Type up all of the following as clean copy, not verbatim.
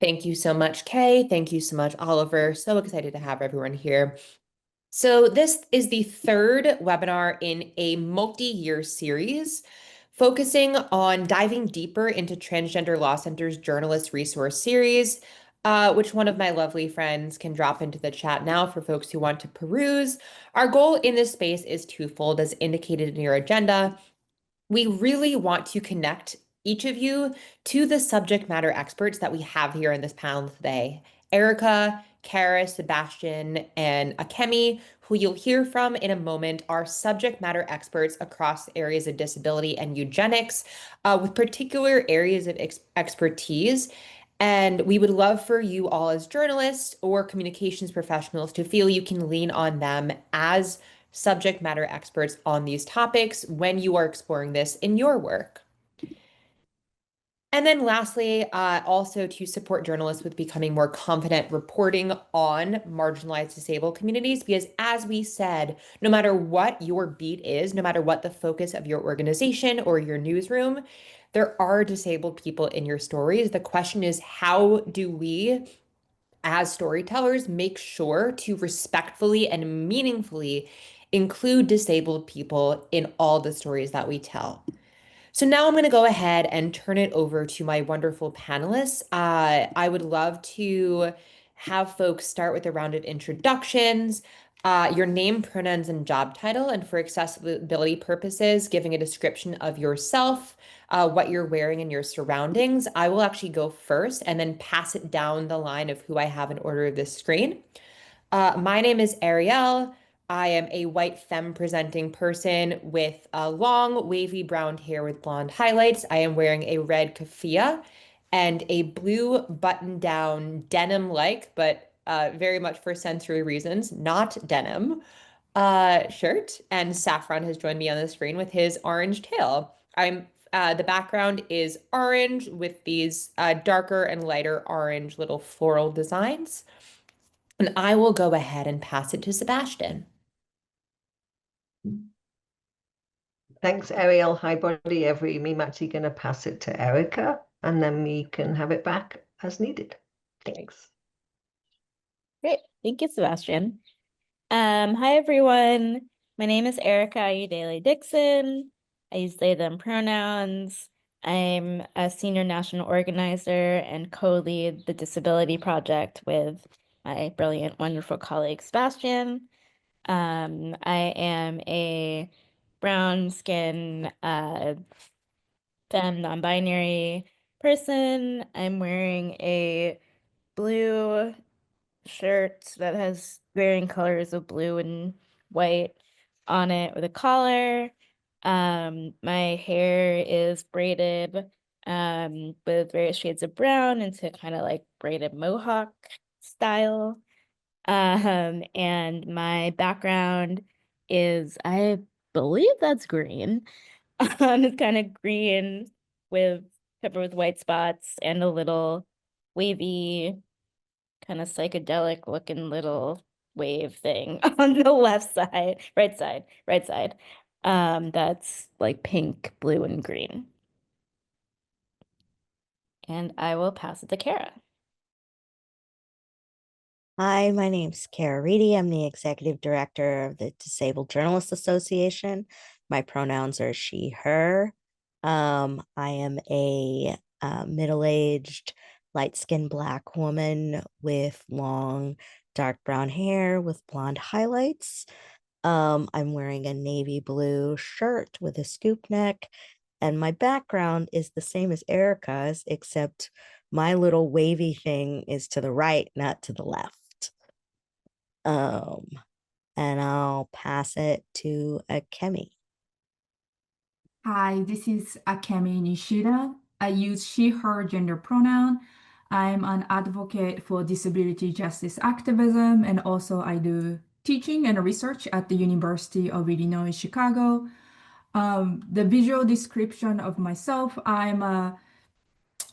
Thank you so much, Kay. Thank you so much, Oliver. So excited to have everyone here. So this is the third webinar in a multi-year series focusing on diving deeper into Transgender Law Center's Journalist Resource Series, which one of my lovely friends can drop into the chat now for folks who want to peruse. Our goal in this space is twofold, as indicated in your agenda. We really want to connect each of you to the subject matter experts that we have here in this panel today. Ericka, Cara, Sebastian, and Akemi, who you'll hear from in a moment, are subject matter experts across areas of disability and eugenics, with particular areas of expertise. And we would love for you all as journalists or communications professionals to feel you can lean on them as subject matter experts on these topics when you are exploring this in your work. And then lastly, also to support journalists with becoming more confident reporting on marginalized disabled communities, because as we said, no matter what your beat is, no matter what the focus of your organization or your newsroom, there are disabled people in your stories. The question is, how do we, as storytellers, make sure to respectfully and meaningfully include disabled people in all the stories that we tell? So now I'm going to go ahead and turn it over to my wonderful panelists. I would love to have folks start with a round of introductions, your name, pronouns, and job title, and for accessibility purposes, giving a description of yourself, what you're wearing and your surroundings. I will actually go first and then pass it down the line of who I have in order of this screen. My name is Ariel. I am a white femme presenting person with long, wavy brown hair with blonde highlights. I am wearing a red keffiyeh and a blue button-down denim-like, but very much for sensory reasons, not denim, shirt. And Saffron has joined me on the screen with his orange tail. The background is orange with these darker and lighter orange little floral designs. And I will go ahead and pass it to Sebastian. Thanks, Ariel. Hi, body. I'm actually going to pass it to Ericka, and then we can have it back as needed. Thanks. Great. Thank you, Sebastian. Hi, everyone. My name is Ericka Dixon. I use they, them pronouns. I'm a senior national organizer and co-lead the Disability Project with my brilliant, wonderful colleague, Sebastian. I am a brown skin, femme, non-binary person. I'm wearing a blue shirt that has varying colors of blue and white on it with a collar. My hair is braided with various shades of brown into kind of like braided mohawk style. And my background is, I believe that's green. It's kind of green with covered with white spots and a little wavy, kind of psychedelic looking little wave thing on the left side, right side. That's like pink, blue, and green. And I will pass it to Cara. Hi, my name's Cara Reedy. I'm the executive director of the Disabled Journalists Association. My pronouns are she, her. I am a middle-aged, light-skinned Black woman with long, dark brown hair with blonde highlights. I'm wearing a navy blue shirt with a scoop neck, and my background is the same as Ericka's, except my little wavy thing is to the right, not to the left. And I'll pass it to Akemi. Hi, this is Akemi Nishida. I use she, her gender pronoun. I'm an advocate for disability justice activism, and also I do teaching and research at the University of Illinois, Chicago. The visual description of myself, I'm a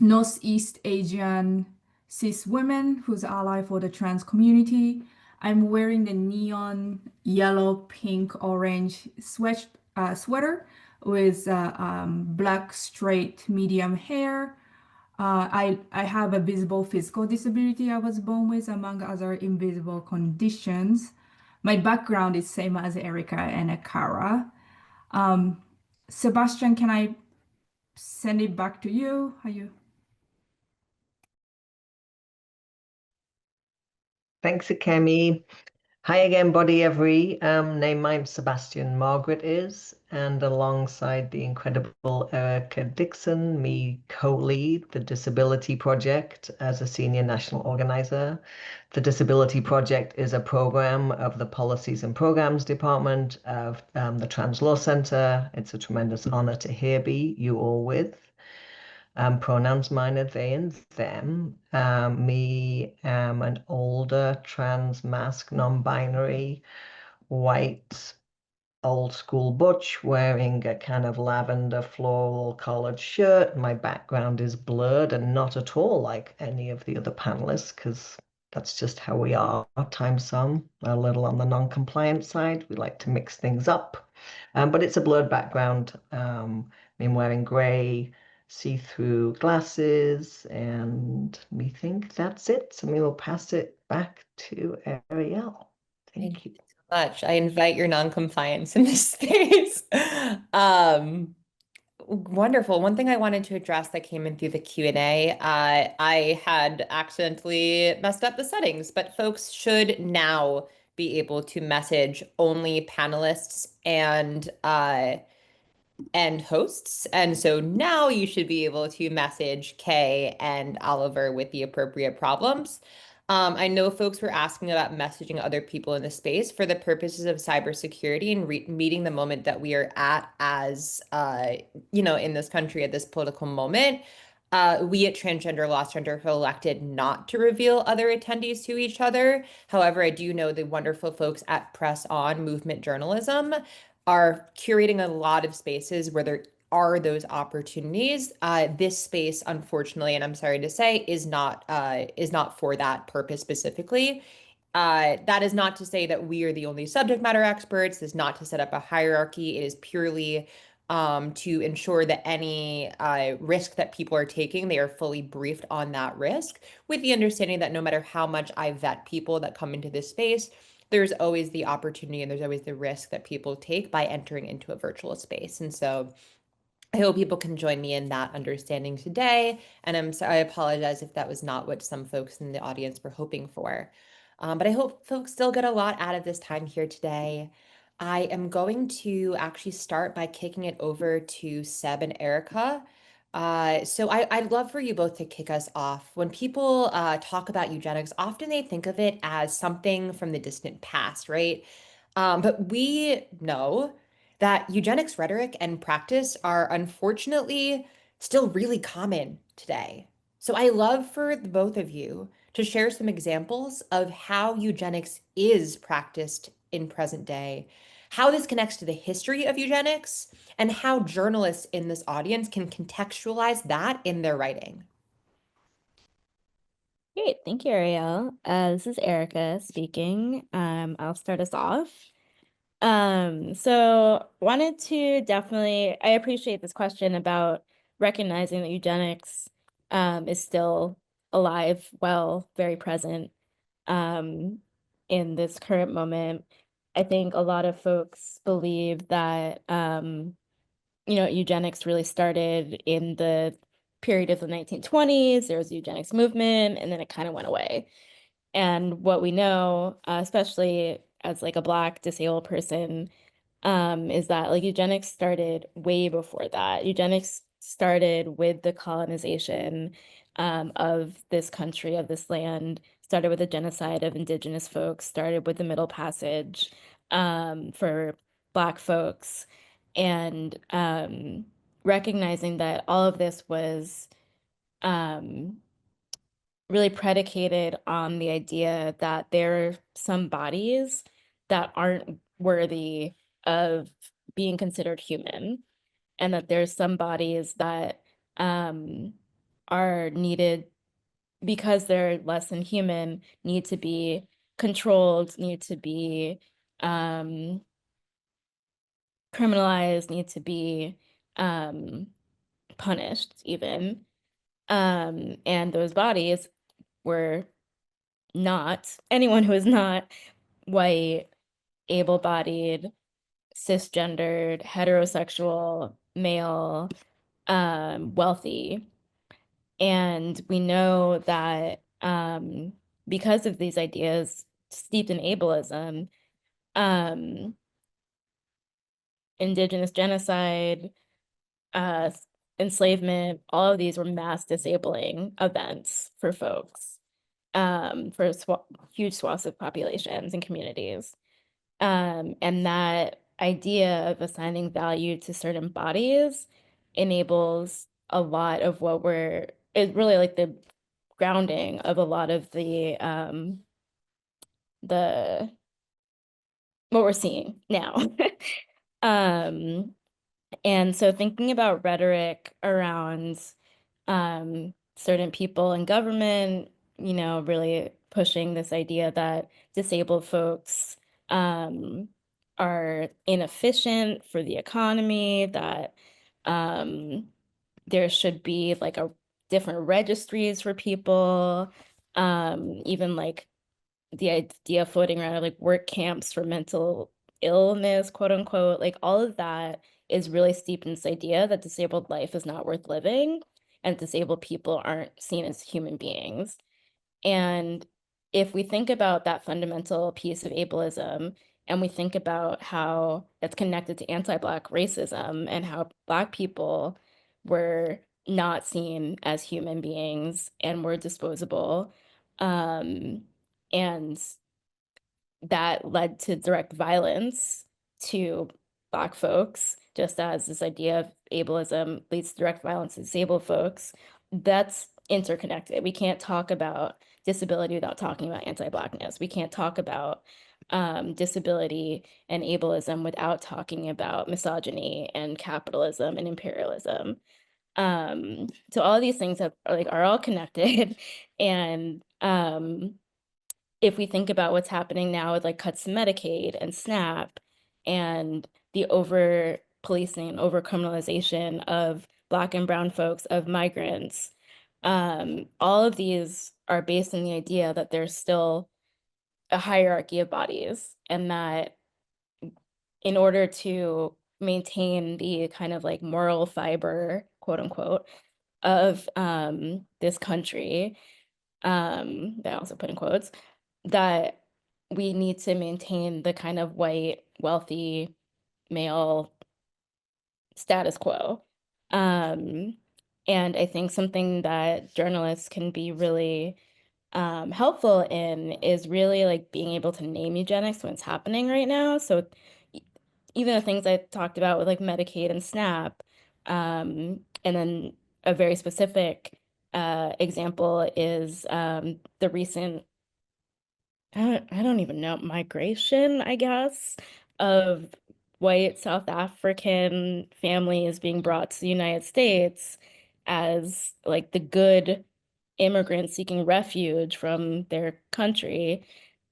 Northeast Asian cis woman who's ally for the trans community. I'm wearing the neon yellow, pink, orange sweater with black straight medium hair. I have a visible physical disability I was born with, among other invisible conditions. My background is same as Ericka and Cara. Sebastian, can I send it back to you? Are you? Thanks, Akemi. Hi again, body every. Name I'm Sebastian Margaret is, and alongside the incredible Ericka Dixon, me co-lead the Disability Project as a senior national organizer. The Disability Project is a program of the Policies and Programs Department of the Trans Law Center. It's a tremendous honor to here be you all with. Pronouns mine are they and them. Me am an older trans masc non-binary white old school butch wearing a kind of lavender floral collared shirt. My background is blurred and not at all like any of the other panelists because that's just how we are. Times some a little on the non-compliant side. We like to mix things up. But it's a blurred background. I'm wearing gray see-through glasses, and we think that's it. So we will pass it back to Ariel. Thank you. So much. I invite your non-compliance in this space. Wonderful. One thing I wanted to address that came in through the Q&A, I had accidentally messed up the settings, but folks should now be able to message only panelists and hosts. And so now you should be able to message Kay and Oliver with the appropriate problems. I know folks were asking about messaging other people in the space for the purposes of cybersecurity and meeting the moment that we are at as, in this country at this political moment. We at Transgender Law Center have elected not to reveal other attendees to each other. However, I do know the wonderful folks at Press On Movement Journalism are curating a lot of spaces where there are those opportunities. This space, unfortunately, and I'm sorry to say, is not for that purpose specifically. That is not to say that we are the only subject matter experts. This is not to set up a hierarchy. It is purely to ensure that any risk that people are taking, they are fully briefed on that risk, with the understanding that no matter how much I vet people that come into this space, there's always the opportunity and there's always the risk that people take by entering into a virtual space. And so I hope people can join me in that understanding today. And I apologize if that was not what some folks in the audience were hoping for. But I hope folks still get a lot out of this time here today. I am going to actually start by kicking it over to Seb and Ericka. So I'd love for you both to kick us off. When people talk about eugenics, often they think of it as something from the distant past, right? But we know that eugenics rhetoric and practice are unfortunately still really common today. So I love for the both of you to share some examples of how eugenics is practiced in present day, how this connects to the history of eugenics, and how journalists in this audience can contextualize that in their writing. Great, thank you, Ariel. This is Ericka speaking. I'll start us off. So wanted to I appreciate this question about recognizing that eugenics is still alive, well, very present in this current moment. I think a lot of folks believe that eugenics really started in the period of the 1920s. There was the eugenics movement, and then it kind of went away. And what we know, especially as like a Black disabled person, is that like eugenics started way before that. Eugenics started with the colonization of this country, of this land, started with the genocide of indigenous folks, started with the Middle Passage for Black folks, and recognizing that all of this was really predicated on the idea that there are some bodies that aren't worthy of being considered human, and that there's some bodies that are needed because they're less than human, need to be controlled, need to be criminalized, need to be punished even. And those bodies were not anyone who is not white, able-bodied, cisgendered, heterosexual, male, wealthy. And we know that because of these ideas steeped in ableism, Indigenous genocide, enslavement, all of these were mass disabling events for folks, for huge swaths of populations and communities. And that idea of assigning value to certain bodies enables a lot of what it's really like the grounding of a lot of the what we're seeing now. And so thinking about rhetoric around certain people in government, you know, really pushing this idea that disabled folks are inefficient for the economy, that there should be like different registries for people, even like the idea floating around like work camps for mental illness, quote unquote, like all of that is really steeped in this idea that disabled life is not worth living and disabled people aren't seen as human beings. And if we think about that fundamental piece of ableism and we think about how it's connected to anti-Black racism and how Black people were not seen as human beings and were disposable, and that led to direct violence to Black folks, just as this idea of ableism leads to direct violence to disabled folks. That's interconnected. We can't talk about disability without talking about anti-Blackness. We can't talk about disability and ableism without talking about misogyny and capitalism and imperialism. So all of these things are all connected. And if we think about what's happening now with like cuts to Medicaid and SNAP and the over policing and over criminalization of Black and brown folks, of migrants, all of these are based on the idea that there's still a hierarchy of bodies, and that in order to maintain the kind of like moral fiber, quote unquote, of this country, that I also put in quotes, that we need to maintain the kind of white, wealthy, male status quo. And I think something that journalists can be really helpful in is really like being able to name eugenics when it's happening right now. So even the things I talked about with like Medicaid and SNAP, and then a very specific example is the recent, I don't even know, migration, I guess, of white South African families being brought to the United States as like the good immigrants seeking refuge from their country,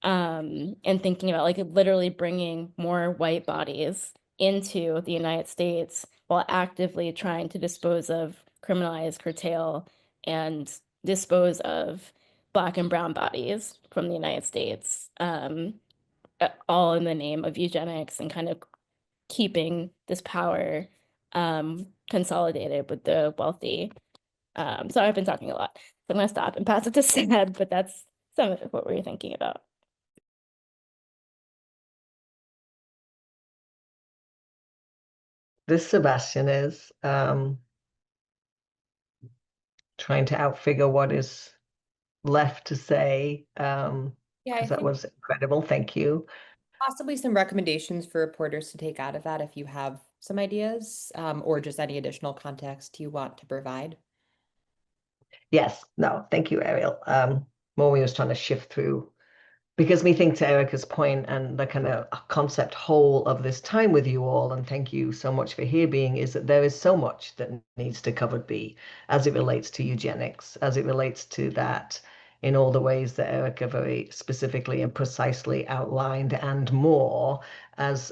and thinking about like literally bringing more white bodies into the United States while actively trying to dispose of, criminalize, curtail, and dispose of Black and brown bodies from the United States, all in the name of eugenics and kind of keeping this power consolidated with the wealthy. So I've been talking a lot, so I'm gonna stop and pass it to Sad, but that's some of what we're thinking about. This Sebastian is trying to outfigure what is left to say. Yeah, I Because that think was incredible. Thank you. possibly some recommendations for reporters to take out of that if you have some ideas, or just any additional context you want to provide. Yes, no, thank you, Ariel. Maureen was trying to shift through, because we think to Ericka's point and the kind of concept whole of this time with you all, and thank you so much for here being, is that there is so much that needs to covered be as it relates to eugenics, as it relates to that in all the ways that Ericka very specifically and precisely outlined, and more, as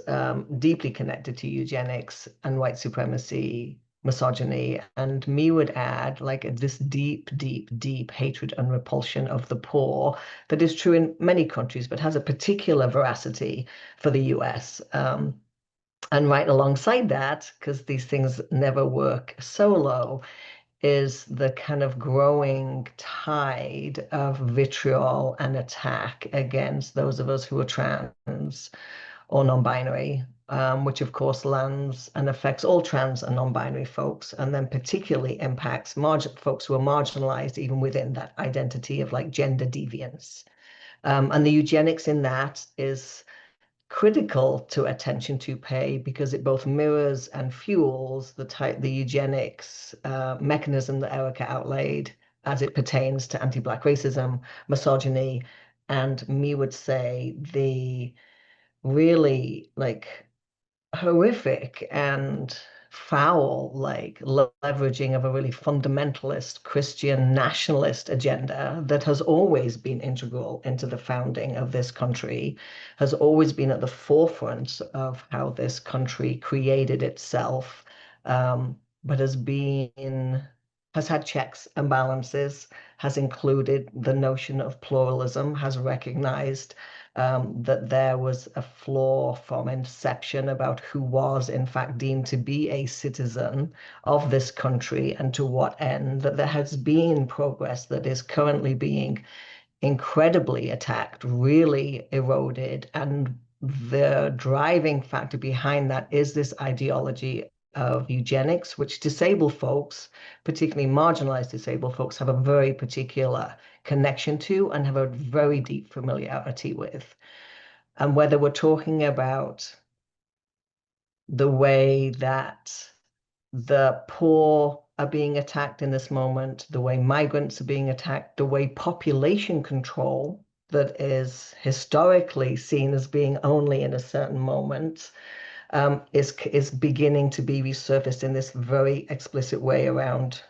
deeply connected to eugenics and white supremacy, misogyny, and me would add like this deep, deep, deep hatred and repulsion of the poor that is true in many countries, but has a particular veracity for the US. And right alongside that, because these things never work solo, is the kind of growing tide of vitriol and attack against those of us who are trans or non-binary, which of course lands and affects all trans and non-binary folks, and then particularly impacts folks who are marginalized even within that identity of like gender deviance. And the eugenics in that is critical to attention to pay because it both mirrors and fuels the eugenics mechanism that Ericka outlaid as it pertains to anti-Black racism, misogyny, and me would say the really like horrific and foul like leveraging of a really fundamentalist Christian nationalist agenda that has always been integral into the founding of this country, has always been at the forefront of how this country created itself, but has had checks and balances, has included the notion of pluralism, has recognized that there was a flaw from inception about who was in fact deemed to be a citizen of this country and to what end, that there has been progress that is currently being incredibly attacked, really eroded. And the driving factor behind that is this ideology of eugenics, which disabled folks, particularly marginalized disabled folks, have a very particular connection to and have a very deep familiarity with. And whether we're talking about the way that the poor are being attacked in this moment, the way migrants are being attacked, the way population control that is historically seen as being only in a certain moment is beginning to be resurfaced in this very explicit way around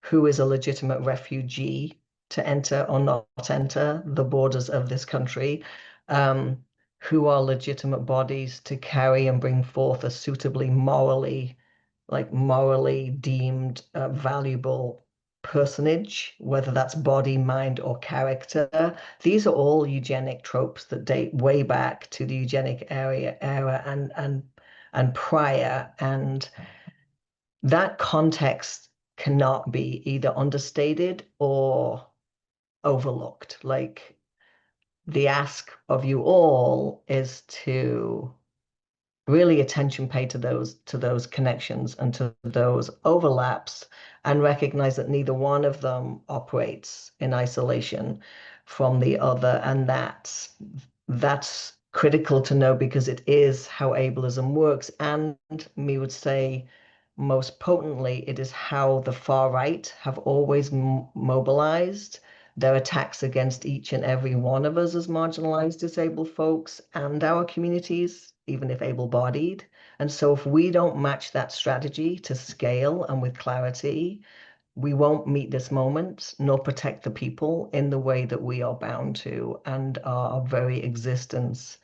who is a legitimate refugee to enter or not enter the borders of this country, who are legitimate bodies to carry and bring forth a suitably morally deemed valuable personage, whether that's body, mind, or character. These are all eugenic tropes that date way back to the eugenic era and prior. And that context cannot be either understated or overlooked. Like the ask of you all is to really attention pay to those connections and to those overlaps and recognize that neither one of them operates in isolation from the other. And that's critical to know because it is how ableism works. And me would say most potently, it is how the far right have always mobilized their attacks against each and every one of us as marginalized disabled folks and our communities, even if able-bodied. And so if we don't match that strategy to scale and with clarity, we won't meet this moment nor protect the people in the way that we are bound to, and our very existence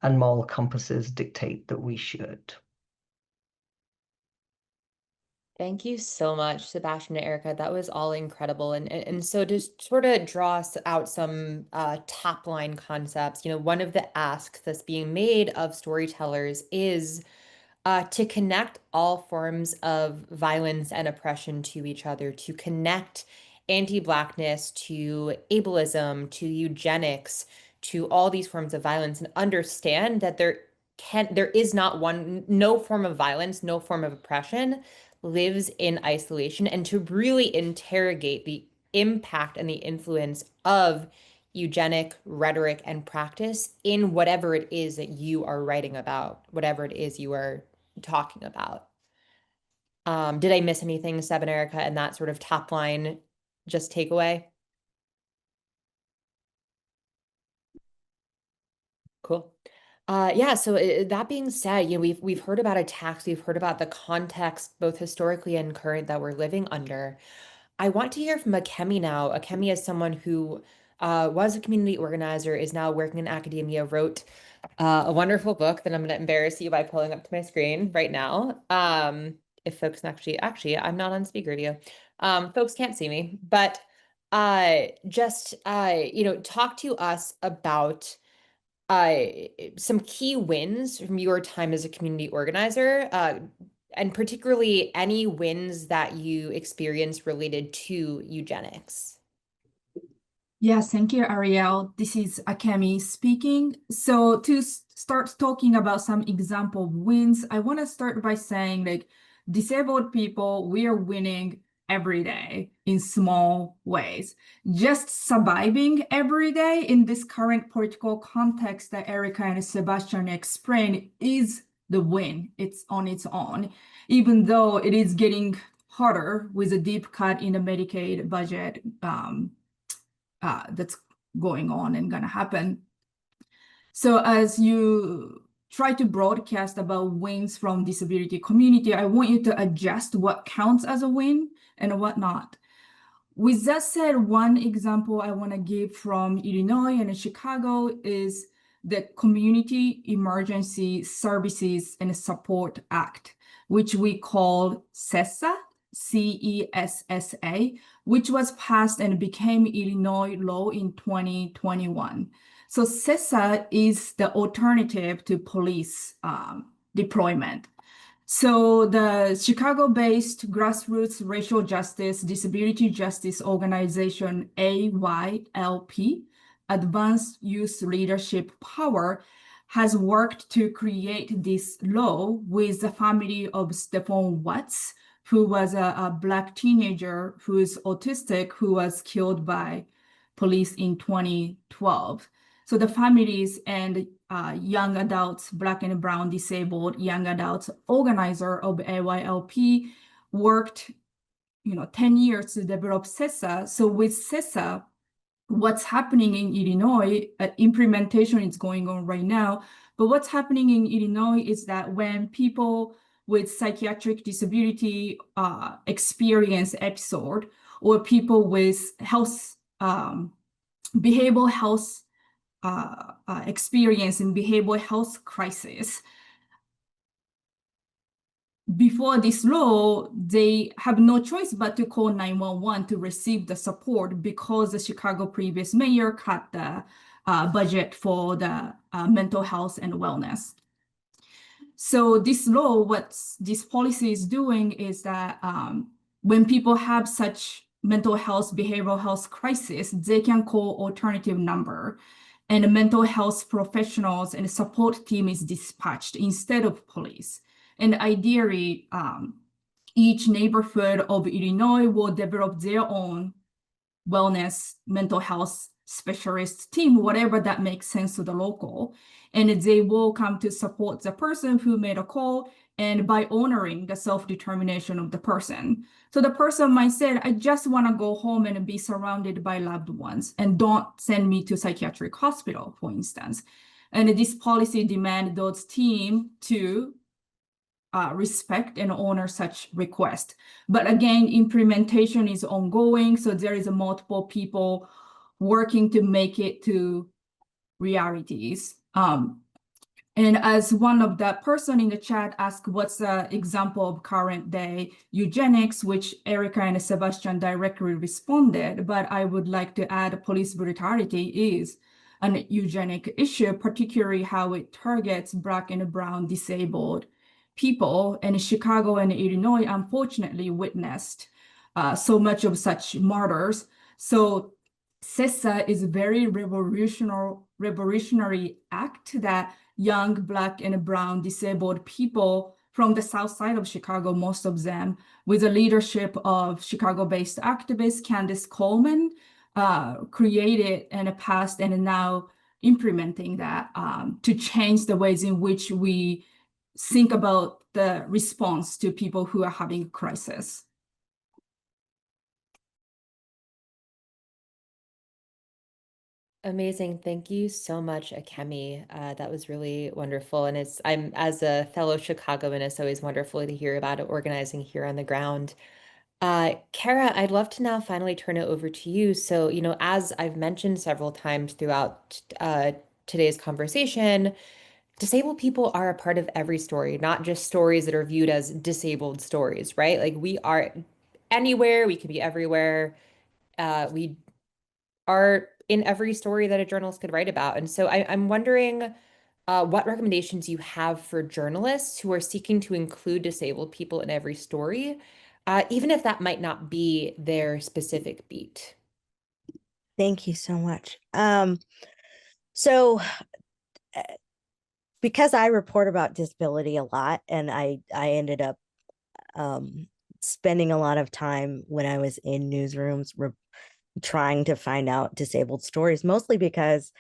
and moral compasses dictate that we should. Thank you so much, Sebastian and Ericka. That was all incredible. And so to sort of draw out some top line concepts, one of the asks that's being made of storytellers is to connect all forms of violence and oppression to each other, to connect anti-Blackness to ableism, to eugenics, to all these forms of violence, and understand that there is not no form of violence, no form of oppression lives in isolation, and to really interrogate the impact and the influence of eugenic rhetoric and practice in whatever it is that you are writing about, whatever it is you are talking about. Did I miss anything, Seb and Ericka, and that sort of top line just takeaway? Cool. Yeah, so that being said, we've heard about attacks, we've heard about the context, both historically and current, that we're living under. I want to hear from Akemi now. Akemi is someone who was a community organizer, is now working in academia, wrote a wonderful book that I'm going to embarrass you by pulling up to my screen right now. if folks can actually, I'm not on speaker view. Folks can't see me, but just talk to us about some key wins from your time as a community organizer, and particularly any wins that you experienced related to eugenics. Yes, thank you, Ariel. This is Akemi speaking. So to start talking about some example wins, I want to start by saying, like, disabled people, we are winning every day in small ways. Just surviving every day in this current political context that Ericka and Sebastian explained is the win. It's on its own, even though it is getting harder with a deep cut in the Medicaid budget that's going on and gonna happen. So as you try to broadcast about wins from disability community, I want you to adjust what counts as a win and what not. With that said, one example I want to give from Illinois and Chicago is the Community Emergency Services and Support Act, which we call CESSA, CESSA, which was passed and became Illinois law in 2021. So CESSA is the alternative to police deployment. So the Chicago-based grassroots racial justice, disability justice organization, AYLP, Advanced Youth Leadership Power, has worked to create this law with the family of Stephon Watts, who was a Black teenager who is autistic, who was killed by police in 2012. So the families and young adults, Black and Brown disabled young adults organizer of AYLP worked 10 years to develop CESSA. So with CESSA, what's happening in Illinois, implementation is going on right now, but what's happening in Illinois is that when people with psychiatric disability experience episode, or people with health, behavioral health experience in behavioral health crisis, before this law, they have no choice but to call 911 to receive the support, because the Chicago previous mayor cut the budget for the mental health and wellness. So this law, what this policy is doing is that when people have such mental health, behavioral health crisis, they can call alternative number, and mental health professionals and support team is dispatched instead of police. And ideally, each neighborhood of Illinois will develop their own wellness, mental health specialist team, whatever that makes sense to the local. And they will come to support the person who made a call, and by honoring the self-determination of the person. So the person might say, I just want to go home and be surrounded by loved ones, and don't send me to psychiatric hospital, for instance. And this policy demands those teams to respect and honor such request. But again, implementation is ongoing, so there is multiple people working to make it to realities. And as one of the person in the chat asked, what's the example of current day eugenics, which Ericka and Sebastian directly responded, but I would like to add police brutality is an eugenic issue, particularly how it targets Black and Brown disabled people. And Chicago and Illinois unfortunately witnessed so much of such murders. So CESSA is a very revolutionary act that young Black and Brown disabled people from the south side of Chicago, most of them, with the leadership of Chicago-based activist Candace Coleman, created and passed and now implementing that to change the ways in which we think about the response to people who are having a crisis. Amazing. Thank you so much, Akemi. That was really wonderful. And I'm as a fellow Chicagoan, it's always wonderful to hear about it organizing here on the ground. Cara, I'd love to now finally turn it over to you. So, as I've mentioned several times throughout today's conversation, disabled people are a part of every story, not just stories that are viewed as disabled stories, right? Like we are anywhere, we can be everywhere. We are in every story that a journalist could write about. And so I'm wondering what recommendations you have for journalists who are seeking to include disabled people in every story, even if that might not be their specific beat. Thank you so much. So because I report about disability a lot, and I ended up spending a lot of time when I was in newsrooms trying to find out disabled stories, mostly because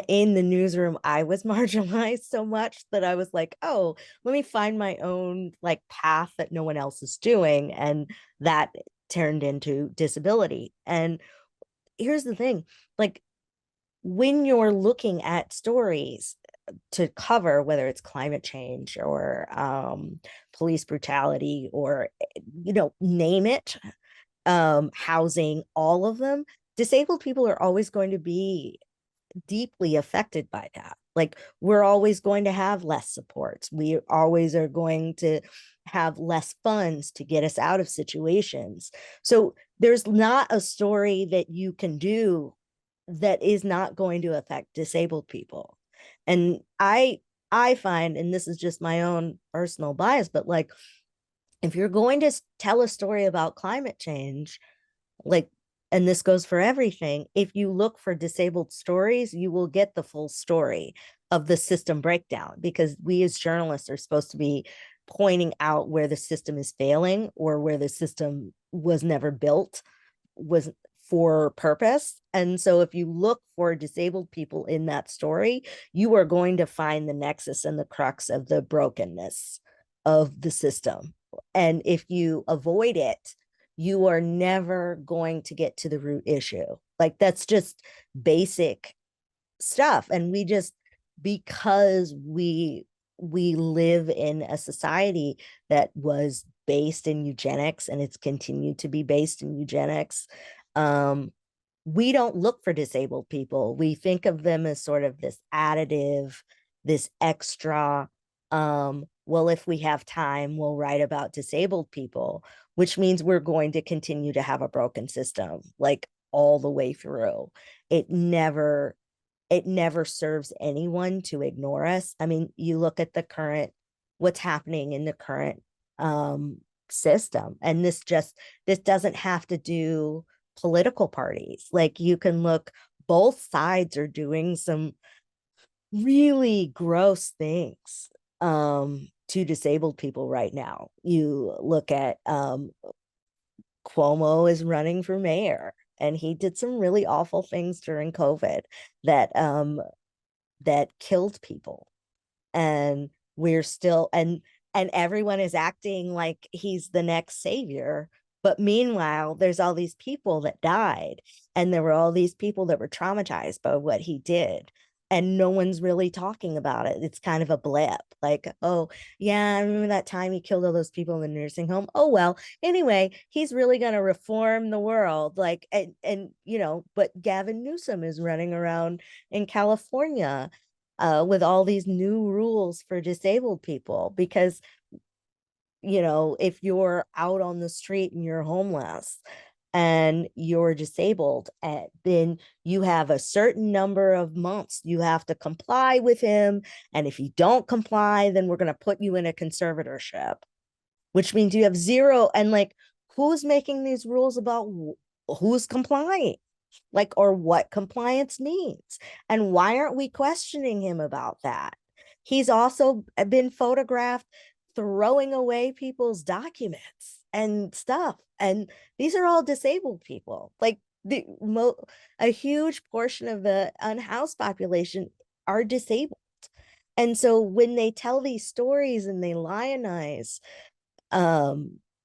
in the newsroom I was marginalized so much that I was like, oh, let me find my own like path that no one else is doing, and that turned into disability. And here's the thing, like when you're looking at stories to cover, whether it's climate change or police brutality or, you know, name it, housing, all of them, disabled people are always going to be deeply affected by that. Like we're always going to have less supports. We always are going to have less funds to get us out of situations. So there's not a story that you can do that is not going to affect disabled people. And I find, and this is just my own personal bias, but like if you're going to tell a story about climate change, like, and this goes for everything, if you look for disabled stories, you will get the full story of the system breakdown, because we as journalists are supposed to be pointing out where the system is failing or where the system was never built, was for purpose. And so if you look for disabled people in that story, you are going to find the nexus and the crux of the brokenness of the system. And if you avoid it, you are never going to get to the root issue. Like that's just basic stuff. And we just, because we live in a society that was based in eugenics and it's continued to be based in eugenics, we don't look for disabled people. We think of them as sort of this additive, this extra, well, if we have time, we'll write about disabled people, which means we're going to continue to have a broken system, like all the way through. It never serves anyone to ignore us. I mean, you look at the current, what's happening in the current system, and this doesn't have to do political parties. Like you can look, both sides are doing some really gross things to disabled people right now. You look at Cuomo is running for mayor, and he did some really awful things during COVID that that killed people. And we're still, and everyone is acting like he's the next savior. But meanwhile, there's all these people that died, and there were all these people that were traumatized by what he did. And no one's really talking about it. It's kind of a blip, like, oh, yeah, I remember that time he killed all those people in the nursing home. Oh, well, anyway, he's really going to reform the world. Like, and, you know, but Gavin Newsom is running around in California with all these new rules for disabled people, because, you know, if you're out on the street and you're homeless and you're disabled, then you have a certain number of months you have to comply with him. And if you don't comply, then we're going to put you in a conservatorship, which means you have zero. And like, who's making these rules about who's complying? Like, or what compliance means? And why aren't we questioning him about that? He's also been photographed throwing away people's documents and stuff. And these are all disabled people. Like a huge portion of the unhoused population are disabled. And so when they tell these stories and they lionize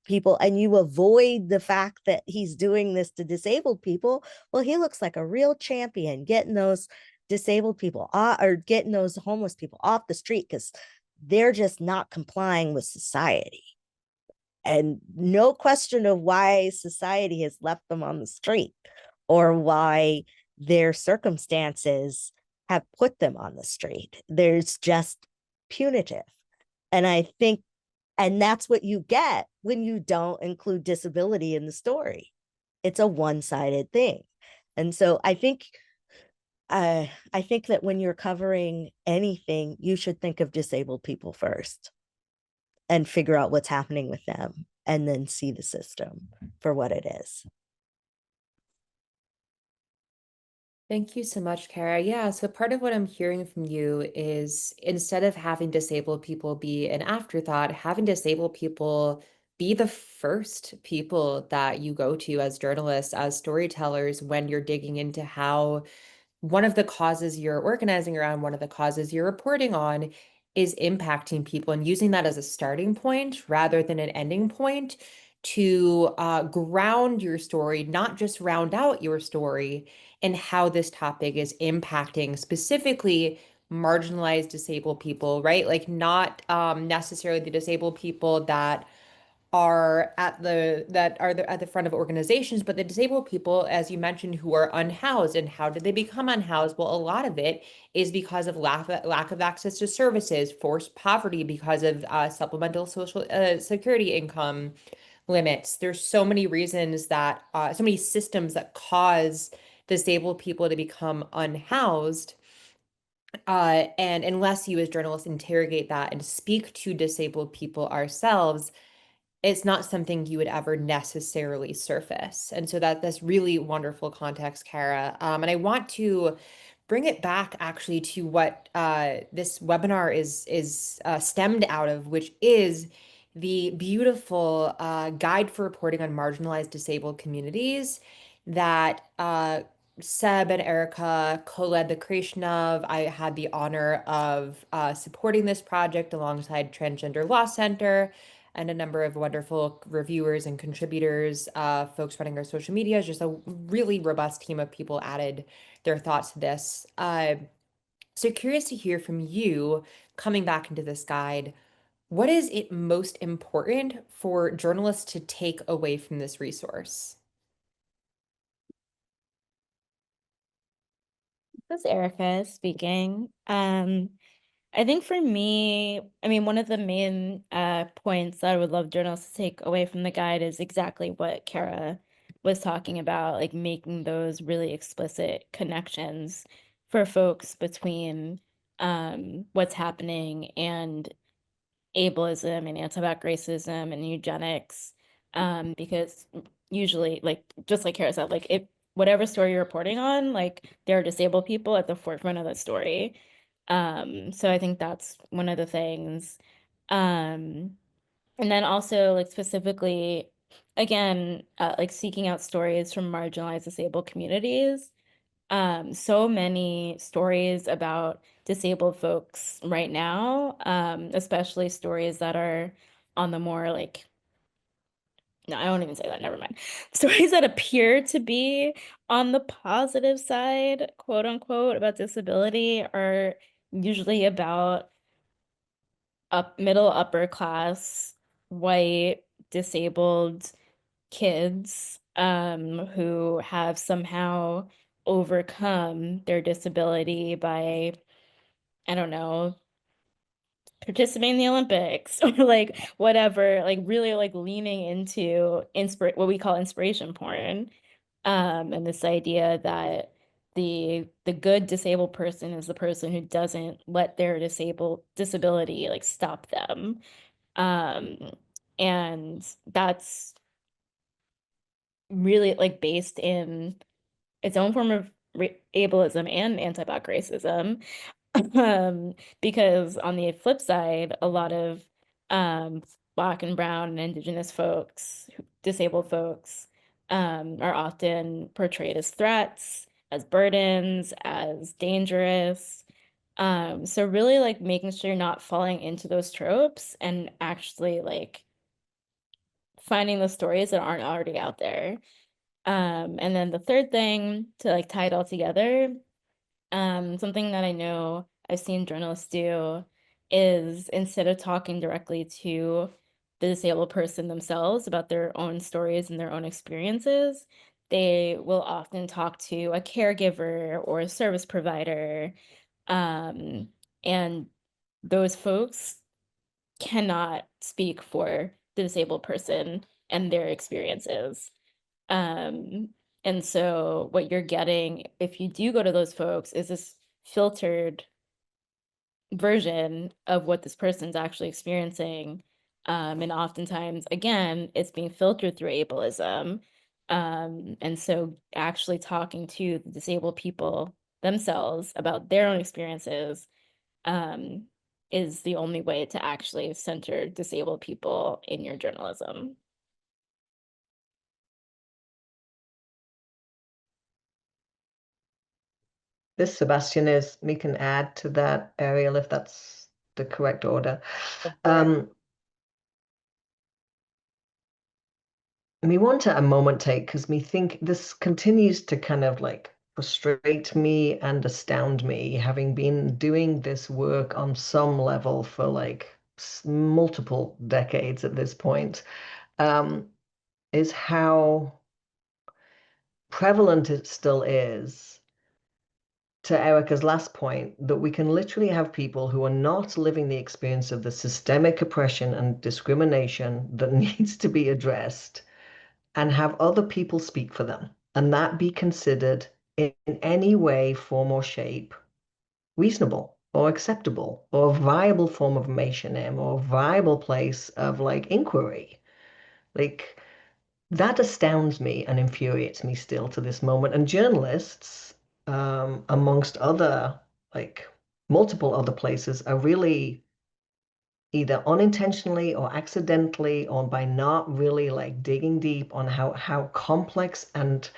people, and you avoid the fact that he's doing this to disabled people, well, he looks like a real champion getting those disabled people or getting those homeless people off the street because they're just not complying with society. And no question of why society has left them on the street or why their circumstances have put them on the street. There's just punitive. And I think, and that's what you get when you don't include disability in the story. It's a one-sided thing. And so I think that when you're covering anything, you should think of disabled people first and figure out what's happening with them and then see the system for what it is. Thank you so much, Cara. Yeah, so part of what I'm hearing from you is instead of having disabled people be an afterthought, having disabled people be the first people that you go to as journalists, as storytellers, when you're digging into how one of the causes you're organizing around, one of the causes you're reporting on is impacting people, and using that as a starting point rather than an ending point to ground your story, not just round out your story, and how this topic is impacting specifically marginalized disabled people, right? Like not necessarily the disabled people that are at the front of organizations, but the disabled people, as you mentioned, who are unhoused. And how did they become unhoused? Well, a lot of it is because of lack of access to services, forced poverty because of supplemental social security income limits. There's so many reasons that so many systems that cause disabled people to become unhoused. And unless you as journalists interrogate that and speak to disabled people ourselves, it's not something you would ever necessarily surface. And so that's really wonderful context, Cara. And I want to bring it back actually to what this webinar is stemmed out of, which is the beautiful guide for reporting on marginalized disabled communities that Seb and Ericka co-led the creation of. I had the honor of supporting this project alongside Transgender Law Center and a number of wonderful reviewers and contributors, folks running our social media. Just a really robust team of people added their thoughts to this. So curious to hear from you coming back into this guide. What is it most important for journalists to take away from this resource? This is Ericka speaking. I think for me, I mean, one of the main points that I would love journalists to take away from the guide is exactly what Cara was talking about, like making those really explicit connections for folks between what's happening and ableism and anti-Black racism and eugenics, because usually, like just like Cara said, like if whatever story you're reporting on, like there are disabled people at the forefront of the story. So I think that's one of the things. And then also like specifically, again, like seeking out stories from marginalized disabled communities. So many stories about disabled folks right now, especially stories that are on the more like, no, I won't even say that, never mind. Stories that appear to be on the positive side, quote unquote, about disability are usually about middle upper class, white, disabled kids who have somehow overcome their disability by, I don't know, participating in the Olympics or like whatever, like really like leaning into what we call inspiration porn. And this idea that the good disabled person is the person who doesn't let their disability like stop them. And that's really like based in its own form of ableism and anti-Black racism. Because on the flip side, a lot of Black and brown and Indigenous folks, disabled folks, are often portrayed as threats, as burdens, as dangerous. So really like making sure you're not falling into those tropes and actually like finding the stories that aren't already out there. And then the third thing to like tie it all together, something that I know I've seen journalists do is instead of talking directly to the disabled person themselves about their own stories and their own experiences, they will often talk to a caregiver or a service provider, And those folks cannot speak for the disabled person and their experiences. And so what you're getting, if you do go to those folks, is this filtered version of what this person's actually experiencing. And oftentimes, again, it's being filtered through ableism. And so actually talking to the disabled people themselves about their own experiences is the only way to actually center disabled people in your journalism. This, Sebastian, is, we can add to that, Ariel, if that's the correct order. Me want to a moment take, because me think this continues to kind of like frustrate me and astound me, having been doing this work on some level for like multiple decades at this point, is how prevalent it still is, to Ericka's last point, that we can literally have people who are not living the experience of the systemic oppression and discrimination that needs to be addressed, and have other people speak for them, and that be considered in any way, form, or shape reasonable or acceptable or a viable form of mentioning or a viable place of like inquiry. Like, that astounds me and infuriates me still to this moment. And journalists, amongst other, like multiple other places, are really either unintentionally or accidentally, or by not really like digging deep on how complex and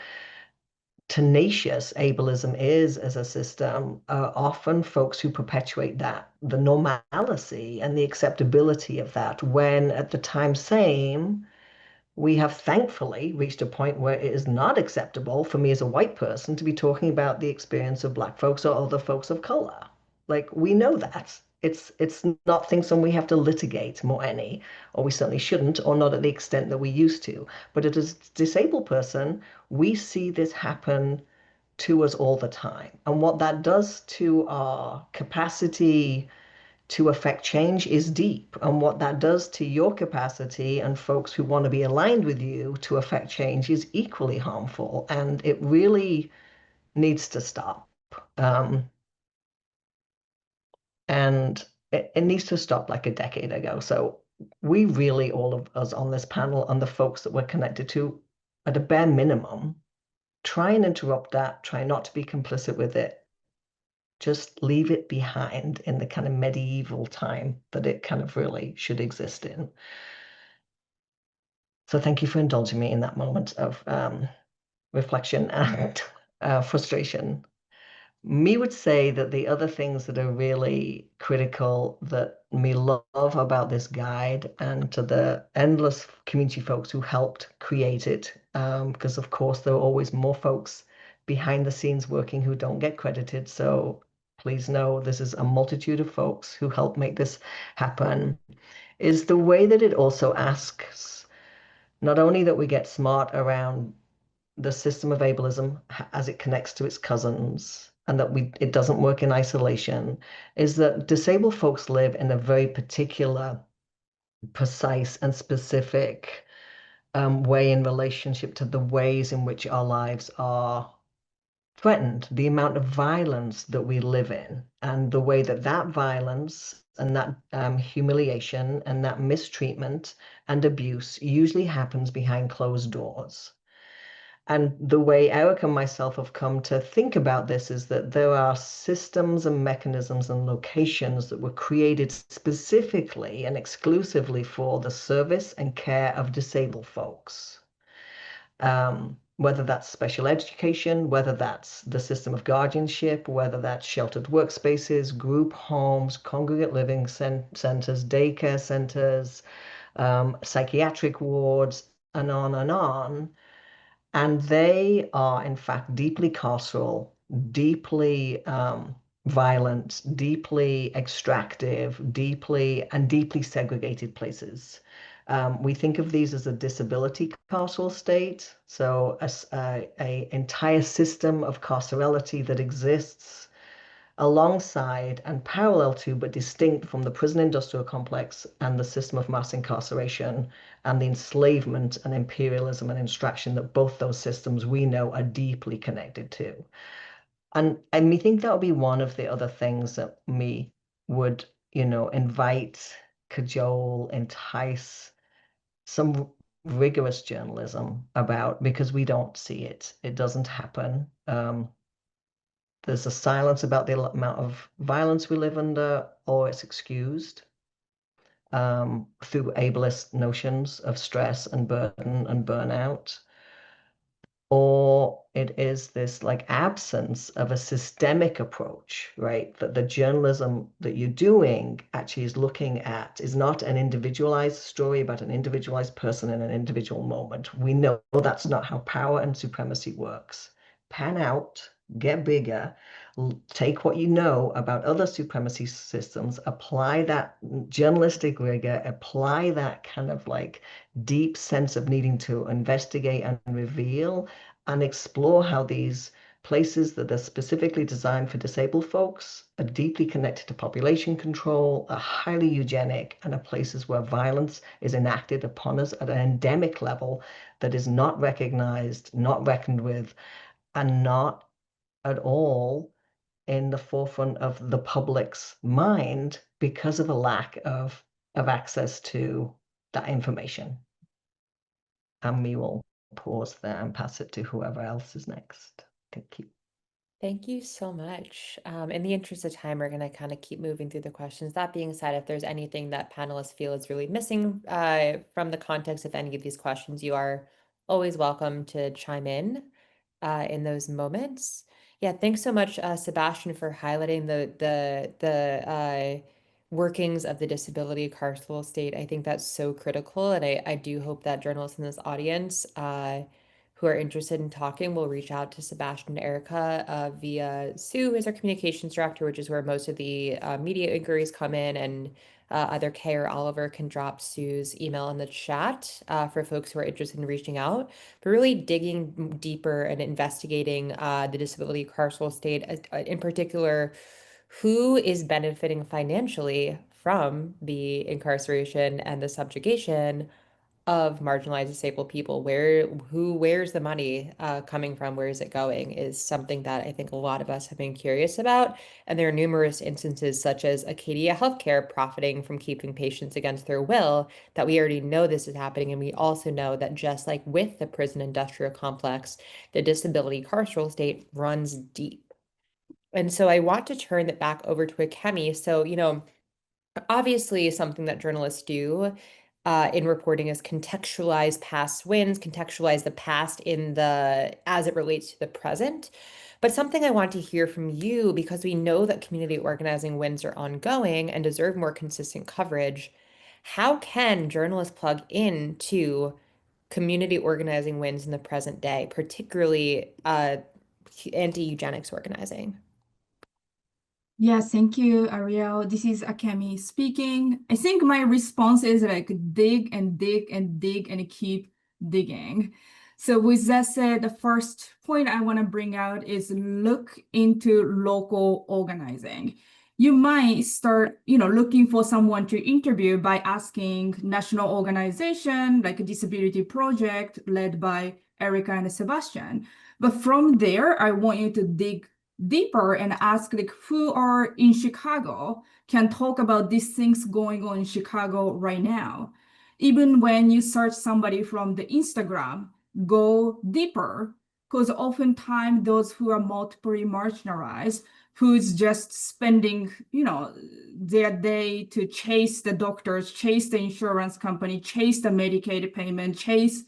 tenacious ableism is as a system, are often folks who perpetuate that, the normalcy and the acceptability of that, when at the time same, we have thankfully reached a point where it is not acceptable for me as a white person to be talking about the experience of Black folks or other folks of color. Like, we know that. It's not things that we have to litigate more any, or we certainly shouldn't, or not at the extent that we used to. But as a disabled person, we see this happen to us all the time. And what that does to our capacity to affect change is deep. And what that does to your capacity and folks who want to be aligned with you to affect change is equally harmful. And it really needs to stop. And it needs to stop like a decade ago. So we really, all of us on this panel and the folks that we're connected to, at a bare minimum, try and interrupt that, try not to be complicit with it. Just leave it behind in the kind of medieval time that it kind of really should exist in. So thank you for indulging me in that moment of reflection and frustration. Me would say that the other things that are really critical that me love about this guide, and to the endless community folks who helped create it, because of course there are always more folks behind the scenes working who don't get credited. So please know this is a multitude of folks who helped make this happen, is the way that it also asks not only that we get smart around the system of ableism as it connects to its cousins, and that it doesn't work in isolation, is that disabled folks live in a very particular, precise, and specific way in relationship to the ways in which our lives are threatened, the amount of violence that we live in, and the way that that violence and that humiliation and that mistreatment and abuse usually happens behind closed doors. And the way Eric and myself have come to think about this is that there are systems and mechanisms and locations that were created specifically and exclusively for the service and care of disabled folks. Whether that's special education, whether that's the system of guardianship, whether that's sheltered workspaces, group homes, congregate living centers, daycare centers, psychiatric wards, and on and on. And they are, in fact, deeply carceral, deeply violent, deeply extractive, deeply segregated places. We think of these as a disability carceral state, so a entire system of carcerality that exists alongside and parallel to, but distinct from the prison industrial complex and the system of mass incarceration and the enslavement and imperialism and extraction that both those systems we know are deeply connected to. And I think that would be one of the other things that me would, invite, cajole, entice some rigorous journalism about, because we don't see it. It doesn't happen. There's a silence about the amount of violence we live under, or it's excused through ableist notions of stress and burden and burnout. Or it is this like absence of a systemic approach, right? That the journalism that you're doing actually is looking at is not an individualized story about an individualized person in an individual moment. We know that's not how power and supremacy works. Pan out, get bigger, take what you know about other supremacy systems, apply that journalistic rigor, apply that kind of like deep sense of needing to investigate and reveal and explore how these places that are specifically designed for disabled folks are deeply connected to population control, are highly eugenic, and are places where violence is enacted upon us at an endemic level that is not recognized, not reckoned with, and not at all in the forefront of the public's mind because of a lack of access to that information. And we will pause there and pass it to whoever else is next. Thank you. Thank you so much. In the interest of time, we're going to kind of keep moving through the questions. That being said, if there's anything that panelists feel is really missing from the context of any of these questions, you are always welcome to chime in those moments. Yeah, thanks so much, Sebastian, for highlighting the workings of the disability carceral state. I think that's so critical, and I do hope that journalists in this audience who are interested in talking will reach out to Sebastian and Ericka via Sue, who's our communications director, which is where most of the media inquiries come in, and either Kay or Oliver can drop Sue's email in the chat for folks who are interested in reaching out. But really digging deeper and investigating the disability carceral state, in particular, who is benefiting financially from the incarceration and the subjugation of marginalized disabled people. Where's the money coming from? Where is it going? Is something that I think a lot of us have been curious about. And there are numerous instances, such as Acadia Healthcare profiting from keeping patients against their will, that we already know this is happening. And we also know that just like with the prison industrial complex, the disability carceral state runs deep. And so I want to turn it back over to Akemi. So, obviously something that journalists do in reporting is contextualize past wins, contextualize the past as it relates to the present. But something I want to hear from you, because we know that community organizing wins are ongoing and deserve more consistent coverage. How can journalists plug into community organizing wins in the present day, particularly anti-eugenics organizing? Yes, thank you, Ariel. This is Akemi speaking. I think my response is like dig and dig and dig and keep digging. So with that said, the first point I want to bring out is look into local organizing. You might start, looking for someone to interview by asking national organization like a disability project led by Ericka and Sebastian. But from there, I want you to dig deeper and ask like who are in Chicago can talk about these things going on in Chicago right now. Even when you search somebody from the Instagram, go deeper, because oftentimes those who are multiply marginalized, who's just spending, their day to chase the doctors, chase the insurance company, chase the Medicaid payment, chase,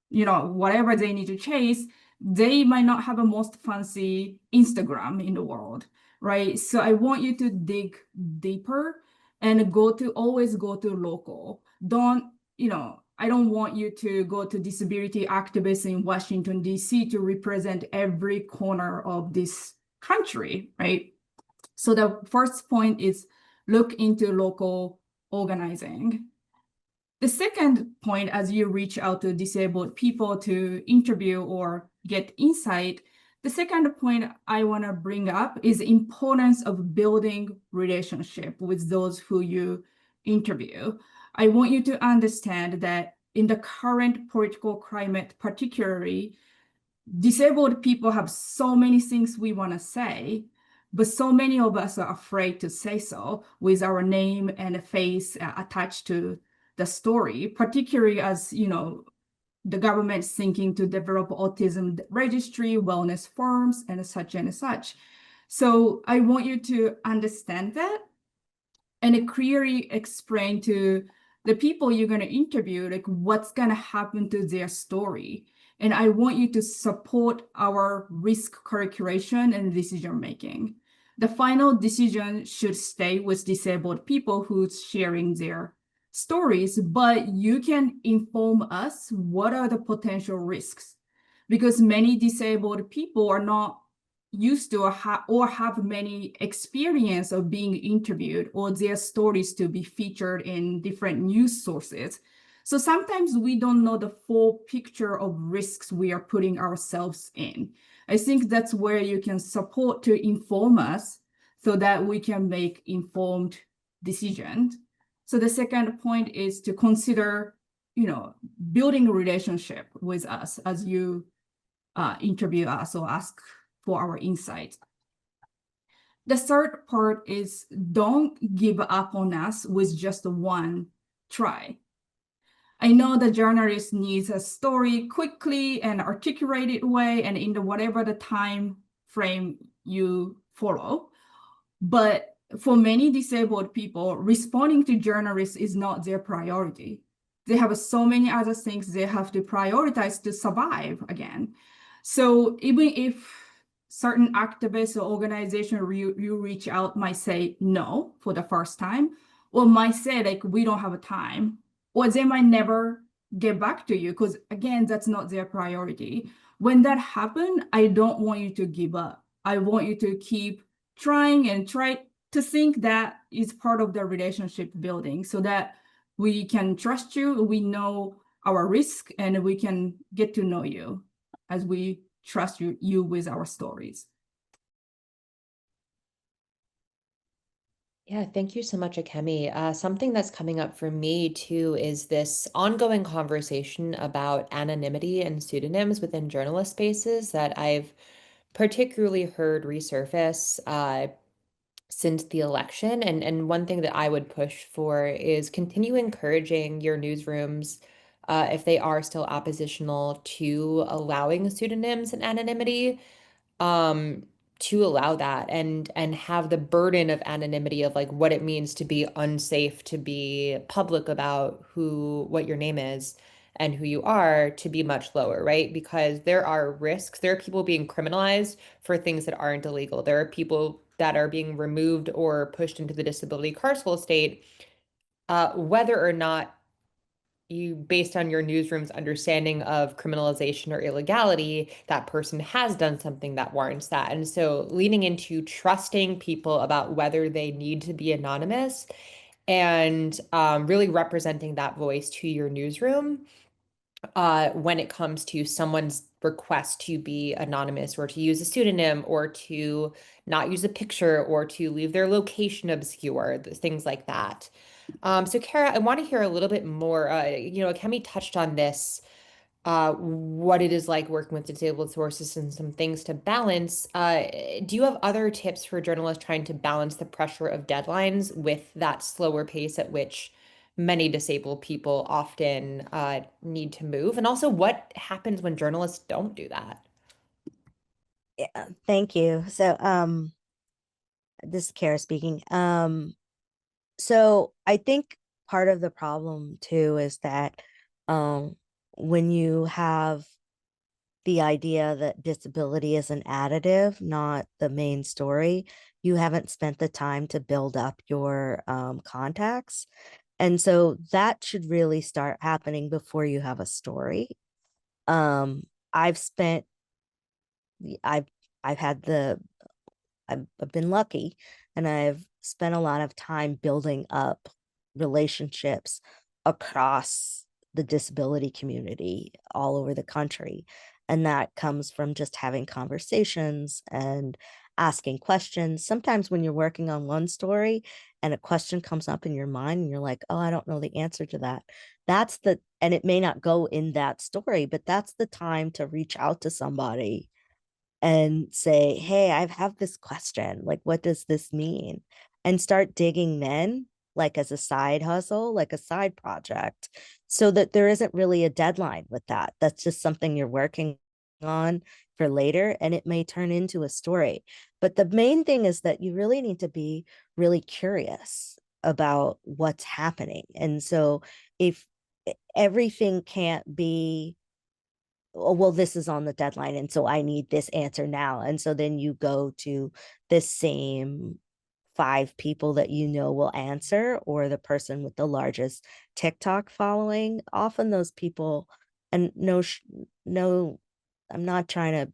whatever they need to chase, they might not have a most fancy Instagram in the world, right? So I want you to dig deeper and always go to local. I don't want you to go to disability activists in Washington, D.C. to represent every corner of this country, right? So the first point is look into local organizing. The second point, as you reach out to disabled people to interview or get insight, The second point I want to bring up is the importance of building relationship with those who you interview. I want you to understand that in the current political climate, particularly, disabled people have so many things we want to say, but so many of us are afraid to say so with our name and face attached to the story, particularly as, you know, the government is thinking to develop autism registry, wellness forums, and such and such. So I want you to understand that and clearly explain to the people you're going to interview, like what's going to happen to their story. And I want you to support our risk calculation and decision making. The final decision should stay with disabled people who's sharing their stories, but you can inform us what are the potential risks, because many disabled people are not used to or have many experience of being interviewed or their stories to be featured in different news sources. So sometimes we don't know the full picture of risks we are putting ourselves in. I think that's where you can support to inform us so that we can make informed decisions. So the second point is to consider, you know, building a relationship with us as you interview us or ask for our insights. The third part is don't give up on us with just one try. I know the journalist needs a story quickly and articulated way and in the whatever the time frame you follow. But for many disabled people, responding to journalists is not their priority. They have so many other things they have to prioritize to survive again. So even if certain activists or organizations you reach out might say no for the first time, or might say like, we don't have a time, or they might never get back to you because again, that's not their priority. When that happens, I don't want you to give up. I want you to keep trying and try to think that is part of the relationship building so that we can trust you, we know our risk, and we can get to know you as we trust you with our stories. Yeah, thank you so much, Akemi. Something that's coming up for me too is this ongoing conversation about anonymity and pseudonyms within journalist spaces that I've particularly heard resurface since the election. And one thing that I would push for is continue encouraging your newsrooms, if they are still oppositional to allowing pseudonyms and anonymity, um, to allow that and have the burden of anonymity of like what it means to be unsafe, to be public about what your name is and who you are, to be much lower, right? Because there are risks. There are people being criminalized for things that aren't illegal. There are people that are being removed or pushed into the disability carceral state, whether or not you, based on your newsroom's understanding of criminalization or illegality, that person has done something that warrants that. And so leaning into trusting people about whether they need to be anonymous and really representing that voice to your newsroom when it comes to someone's request to be anonymous or to use a pseudonym or to not use a picture or to leave their location obscure, things like that. So Cara, I want to hear a little bit more. Akemi touched on this, what it is like working with disabled sources and some things to balance. Do you have other tips for journalists trying to balance the pressure of deadlines with that slower pace at which many disabled people often need to move? And also, what happens when journalists don't do that? Yeah, thank you. So, this is Cara speaking. So I think part of the problem too is that when you have the idea that disability is an additive, not the main story, you haven't spent the time to build up your contacts. And so that should really start happening before you have a story. I've spent, I've, I've had the, I've been lucky and I've spent a lot of time building up relationships across the disability community all over the country. And that comes from just having conversations and asking questions. Sometimes when you're working on one story and a question comes up in your mind and you're like, oh, I don't know the answer to that. And it may not go in that story, but that's the time to reach out to somebody and say, hey, I have this question. Like, what does this mean? And start digging then, like as a side hustle, like a side project, so that there isn't really a deadline with that. That's just something you're working on for later, and it may turn into a story. But the main thing is that you really need to be really curious about what's happening. And so if everything can't be, oh, well, this is on the deadline, and so I need this answer now. And so then you go to the same 5 people that you know will answer, or the person with the largest TikTok following. Often those people, and no, I'm not trying to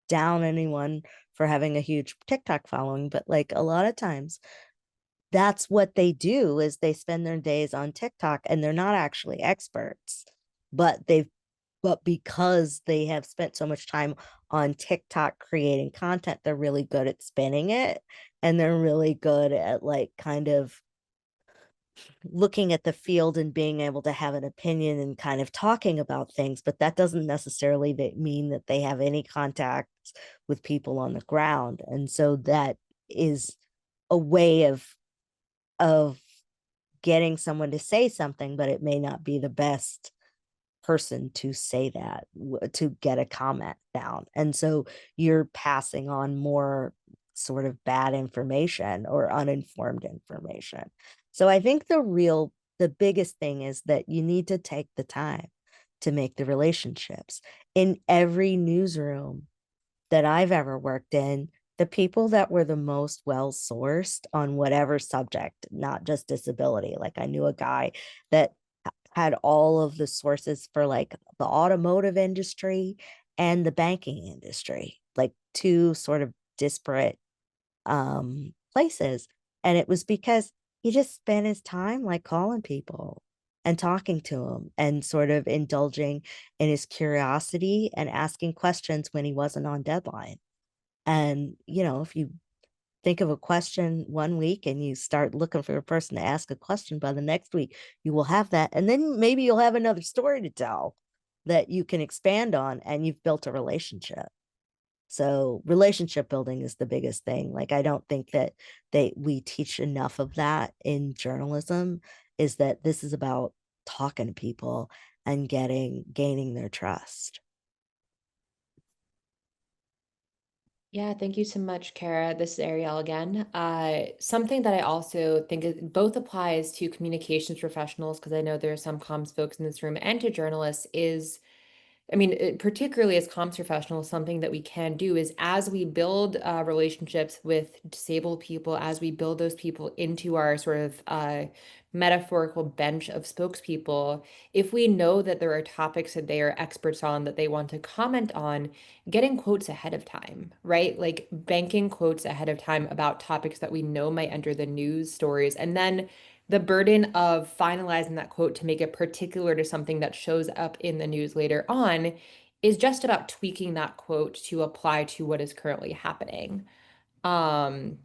down anyone for having a huge TikTok following, but like a lot of times that's what they do, is they spend their days on TikTok and they're not actually experts, but because they have spent so much time on TikTok creating content, they're really good at spinning it, and they're really good at like kind of looking at the field and being able to have an opinion and kind of talking about things. But that doesn't necessarily mean that they have any contacts with people on the ground. And so that is a way of getting someone to say something, but it may not be the best person to say that, to get a comment down. And so you're passing on more sort of bad information or uninformed information. So I think the biggest thing is that you need to take the time to make the relationships. In every newsroom that I've ever worked in, the people that were the most well sourced on whatever subject, not just disability. Like I knew a guy that had all of the sources for like the automotive industry and the banking industry, like 2 sort of disparate places. And it was because he just spent his time like calling people and talking to them and sort of indulging in his curiosity and asking questions when he wasn't on deadline. And, if you think of a question one week and you start looking for a person to ask a question, by the next week, you will have that. And then maybe you'll have another story to tell that you can expand on, and you've built a relationship. So relationship building is the biggest thing. Like, I don't think that we teach enough of that in journalism, is that this is about talking to people and gaining their trust. Yeah, thank you so much, Cara. This is Ariel again. Something that I also think both applies to communications professionals, because I know there are some comms folks in this room, and to journalists, is particularly as comms professionals, something that we can do is, as we build relationships with disabled people, as we build those people into our sort of metaphorical bench of spokespeople, if we know that there are topics that they are experts on that they want to comment on, getting quotes ahead of time, right? Like banking quotes ahead of time about topics that we know might enter the news stories, and then the burden of finalizing that quote to make it particular to something that shows up in the news later on is just about tweaking that quote to apply to what is currently happening. Um,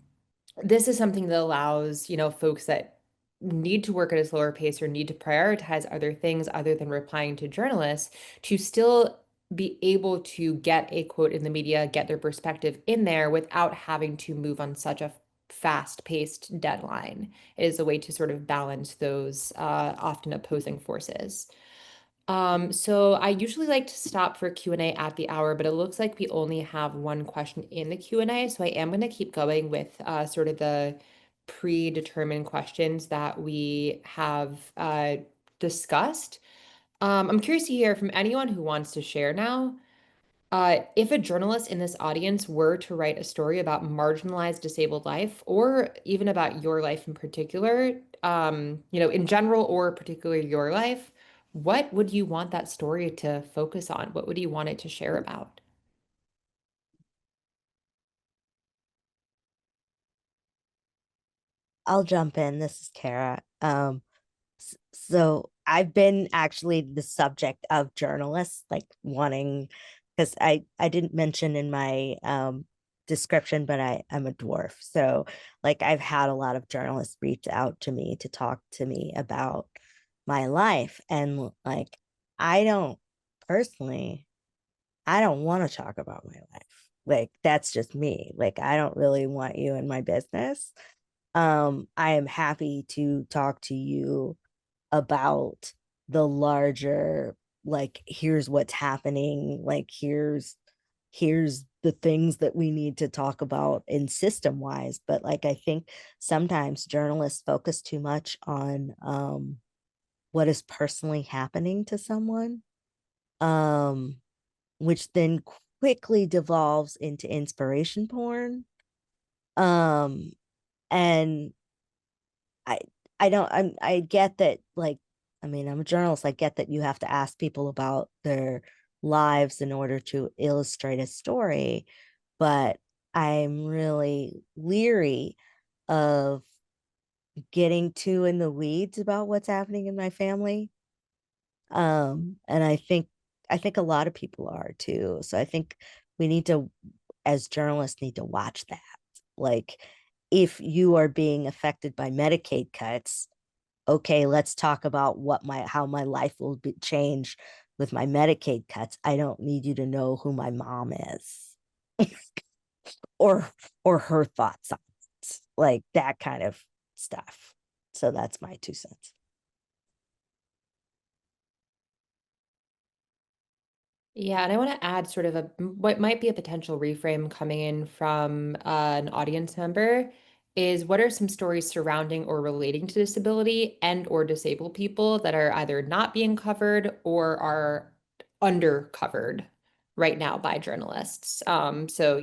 this is something that allows, folks that need to work at a slower pace or need to prioritize other things other than replying to journalists to still be able to get a quote in the media, get their perspective in there without having to move on such a fast-paced deadline. It is a way to sort of balance those often opposing forces. So I usually like to stop for Q&A at the hour, but it looks like we only have one question in the Q&A, so I am going to keep going with sort of the predetermined questions that we have discussed. I'm curious to hear from anyone who wants to share now. If a journalist in this audience were to write a story about marginalized disabled life, or even about your life in particular, in general or particularly your life, what would you want that story to focus on? What would you want it to share about? I'll jump in. This is Cara. So I've been actually the subject of journalists like wanting because I didn't mention in my description, but I'm a dwarf. So like I've had a lot of journalists reach out to me to talk to me about my life. And like I don't personally, I don't want to talk about my life. Like that's just me. Like I don't really want you in my business. I am happy to talk to you about the larger, like here's what's happening, like here's the things that we need to talk about in system wise. But like I think sometimes journalists focus too much on what is personally happening to someone, which then quickly devolves into inspiration porn. And I I get that, like, I mean, I'm a journalist. I get that you have to ask people about their lives in order to illustrate a story, but I'm really leery of getting too in the weeds about what's happening in my family. And I think a lot of people are too. So I think we need to, as journalists, need to watch that. Like, if you are being affected by Medicaid cuts, okay, let's talk about how my life will be changed with my Medicaid cuts. I don't need you to know who my mom is or her thoughts on it, like that kind of stuff. So that's my 2 cents. Yeah, and I want to add sort of what might be a potential reframe coming in from an audience member is what are some stories surrounding or relating to disability and or disabled people that are either not being covered or are undercovered right now by journalists. So,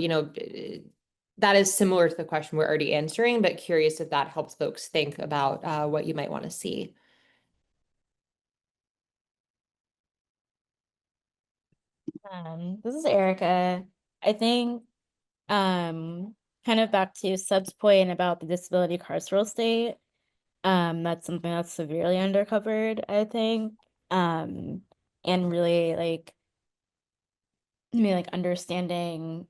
that is similar to the question we're already answering, but curious if that helps folks think about what you might want to see. This is Ericka. I think kind of back to Sub's point about the disability carceral state. That's something that's severely undercovered, I think. And really like understanding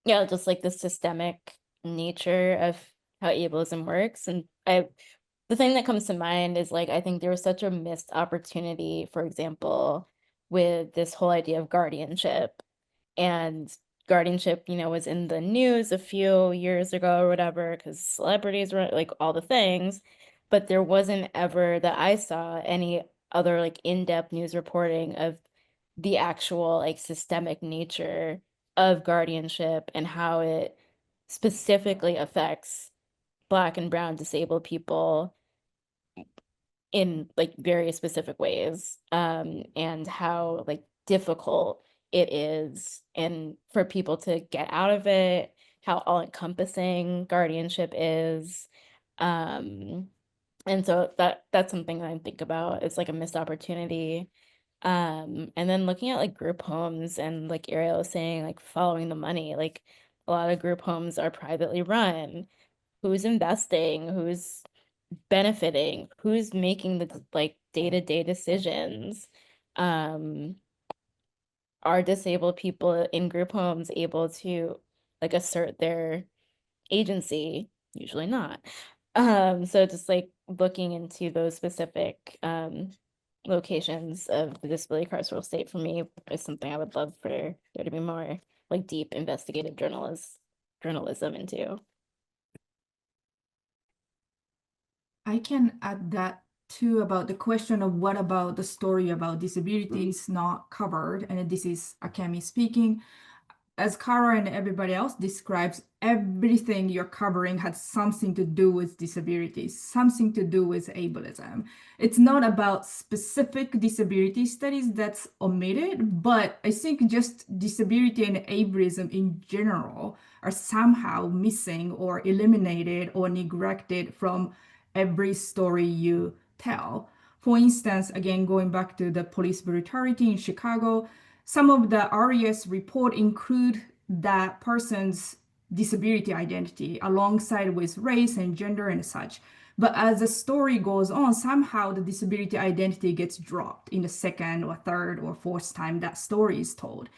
yeah, just like the systemic nature of how ableism works. And the thing that comes to mind is like I think there was such a missed opportunity, for example, with this whole idea of guardianship. And guardianship, was in the news a few years ago or whatever, because celebrities were like all the things, but there wasn't ever that I saw any other like in-depth news reporting of the actual like systemic nature of guardianship and how it specifically affects Black and brown disabled people in like very specific ways, and how like difficult it is and for people to get out of it, how all-encompassing guardianship is. And so that's something that I think about. It's like a missed opportunity. And then looking at like group homes and like Ariel was saying, like following the money, like a lot of group homes are privately run. Who's investing? Who's benefiting? Who's making the like day-to-day decisions? Um, are disabled people in group homes able to like assert their agency? Usually not. So just like looking into those specific locations of the disability carceral state for me is something I would love for there to be more like deep investigative journalism into. I can add that too about the question of what about the story about disabilities not covered, and this is Akemi speaking. As Cara and everybody else describes, everything you're covering has something to do with disabilities, something to do with ableism. It's not about specific disability studies that's omitted, but I think just disability and ableism in general are somehow missing or eliminated or neglected from every story you tell. For instance, again, going back to the police brutality in Chicago, some of the RES report include that person's disability identity alongside with race and gender and such. But as the story goes on, somehow the disability identity gets dropped in the second or third or fourth time that story is told.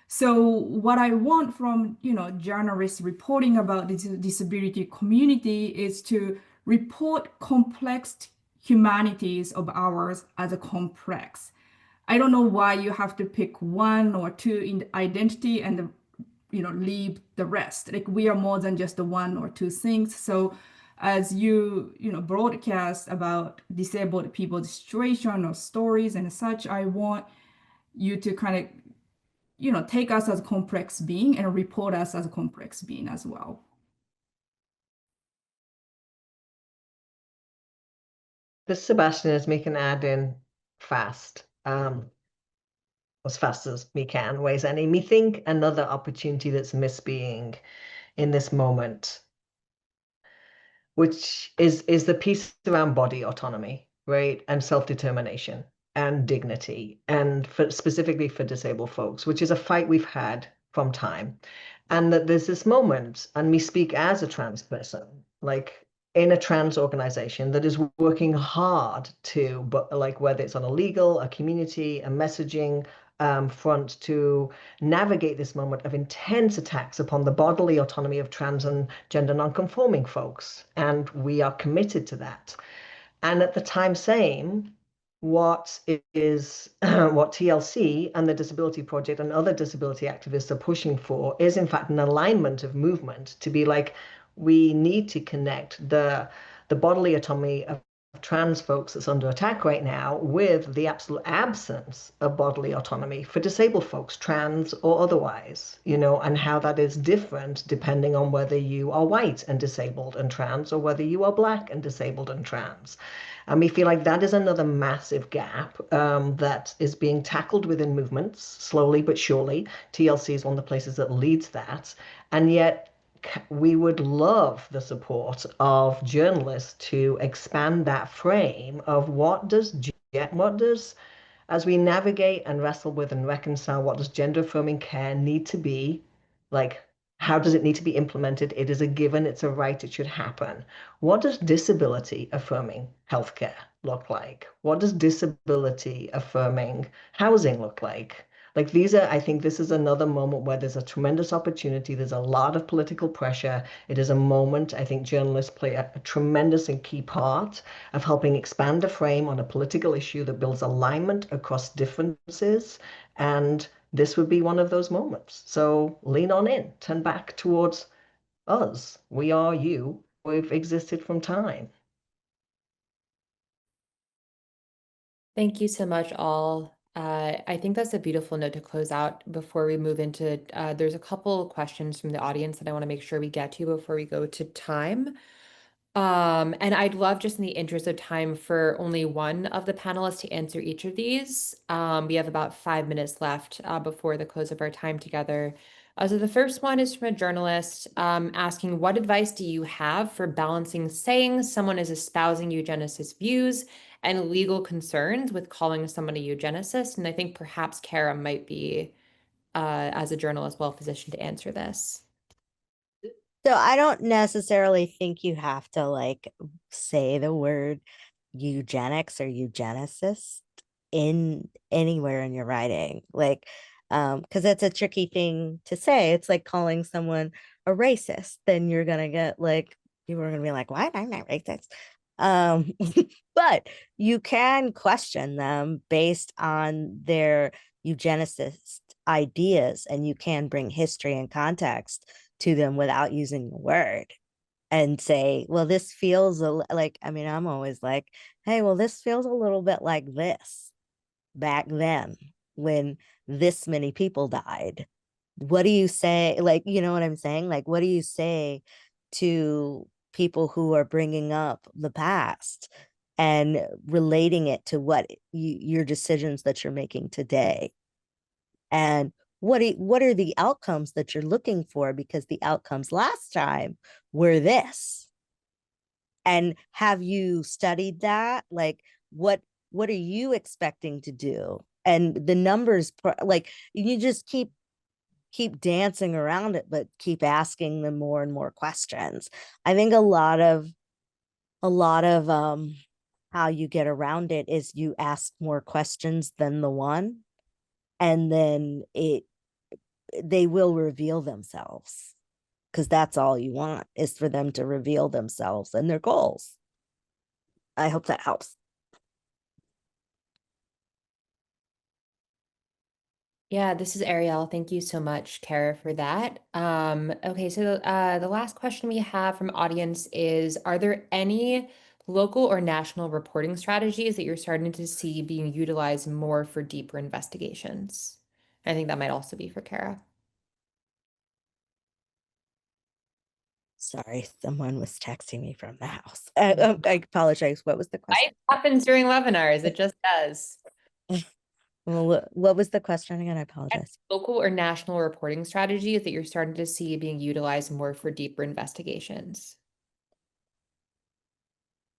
So what I want from, journalists reporting about the disability community is to report complex humanities of ours as a complex. I don't know why you have to pick one or two in the identity and leave the rest. Like, we are more than just the one or two things. So as you broadcast about disabled people's situation or stories and such, I want you to kind of take us as a complex being and report us as a complex being as well. This Sebastian is making add in fast, as fast as me can, ways any. Me think another opportunity that's missed being in this moment, which is the piece around body autonomy, right? And self-determination and dignity, and specifically for disabled folks, which is a fight we've had from time. And that there's this moment, and me speak as a trans person, like in a trans organization that is working hard to, but like whether it's on a legal, a community, a messaging front, to navigate this moment of intense attacks upon the bodily autonomy of trans and gender nonconforming folks. And we are committed to that. And at the time, same, what is what TLC and the Disability Project and other disability activists are pushing for is, in fact, an alignment of movement to be like, we need to connect the bodily autonomy of trans folks that's under attack right now with the absolute absence of bodily autonomy for disabled folks, trans or otherwise, and how that is different depending on whether you are white and disabled and trans or whether you are Black and disabled and trans. And we feel like that is another massive gap that is being tackled within movements, slowly but surely. TLC is one of the places that leads that. And yet we would love the support of journalists to expand that frame of what does, as we navigate and wrestle with and reconcile, what does gender affirming care need to be? Like, how does it need to be implemented? It is a given, it's a right, it should happen. What does disability affirming healthcare look like? What does disability affirming housing look like? Like, I think this is another moment where there's a tremendous opportunity. There's a lot of political pressure. It is a moment, I think journalists play a tremendous and key part of helping expand a frame on a political issue that builds alignment across differences. And this would be one of those moments. So lean on in, turn back towards us. We are you. We've existed from time. Thank you so much, all. I think that's a beautiful note to close out before we move into, there's a couple questions from the audience that I want to make sure we get to before we go to time. And I'd love, just in the interest of time, for only one of the panelists to answer each of these. We have about 5 minutes left before the close of our time together. So the first one is from a journalist asking, what advice do you have for balancing saying someone is espousing eugenicist views and legal concerns with calling someone a eugenicist? And I think perhaps Cara might be, as a journalist, well positioned to answer this. So I don't necessarily think you have to like say the word eugenics or eugenicist in anywhere in your writing. Like, because that's a tricky thing to say. It's like calling someone a racist. Then you're gonna get like, people are gonna be like, what? I'm not racist. But you can question them based on their eugenicist ideas, and you can bring history and context to them without using the word, and say, well, this feels like, I mean, I'm always like, hey, well, this feels a little bit like this back then when this many people died. What do you say? Like, you know what I'm saying? Like, what do you say to people who are bringing up the past and relating it to what your decisions that you're making today? And what are the outcomes that you're looking for? Because the outcomes last time were this. And have you studied that? Like, what are you expecting to do? And the numbers, like, you just keep dancing around it, but keep asking them more and more questions. I think a lot of a lot of how you get around it is you ask more questions than the one, and then they will reveal themselves, because that's all you want, is for them to reveal themselves and their goals. I hope that helps. Yeah, this is Ariel. Thank you so much, Cara, for that. Okay, so the last question we have from audience is, are there any local or national reporting strategies that you're starting to see being utilized more for deeper investigations? I think that might also be for Cara. Sorry, someone was texting me from the house. I apologize. What was the question? It happens during webinars. It just does. Well, what was the question again? I apologize. Local or national reporting strategies that you're starting to see being utilized more for deeper investigations?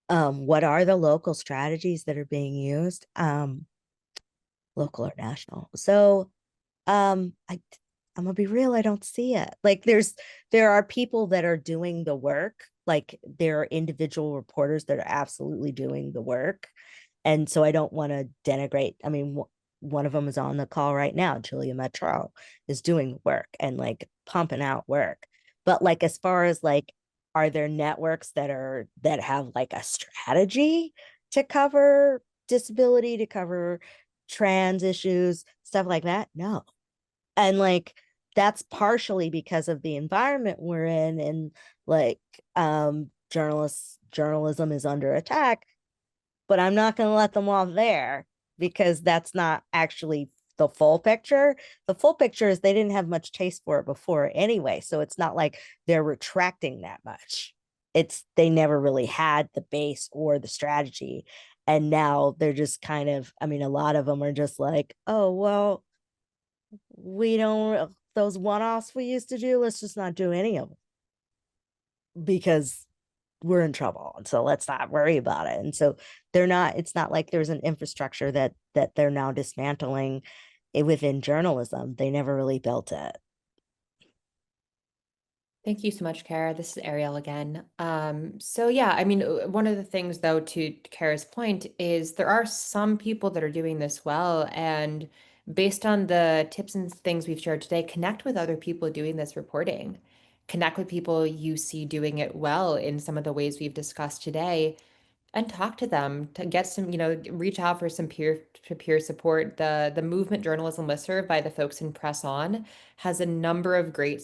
What are the local strategies that are being used? Local or national. So I'm gonna be real, I don't see it. Like there are people that are doing the work, like there are individual reporters that are absolutely doing the work. And so I don't want to denigrate. I mean, one of them is on the call right now. Julia Metro is doing work and like pumping out work. But like as far as like, are there networks that have like a strategy to cover disability, to cover trans issues, stuff like that? No. And like that's partially because of the environment we're in, and like journalism is under attack, but I'm not going to let them off there, because that's not actually the full picture. The full picture is they didn't have much taste for it before anyway, so it's not like they're retracting that much. It's they never really had the base or the strategy, and now they're just kind of, I mean, a lot of them are just like, oh well, we don't, those one-offs we used to do, let's just not do any of them because we're in trouble, and so let's not worry about it. And so they're not, it's not like there's an infrastructure that they're now dismantling within journalism. They never really built it. Thank you so much, Cara. This is Ariel again. So yeah, I mean, one of the things though, to Cara's point, is there are some people that are doing this well, and based on the tips and things we've shared today, connect with other people doing this reporting. Connect with people you see doing it well in some of the ways we've discussed today, and talk to them to get some, reach out for some peer-to-peer support. The movement journalism listserv by the folks in Press On has a number of great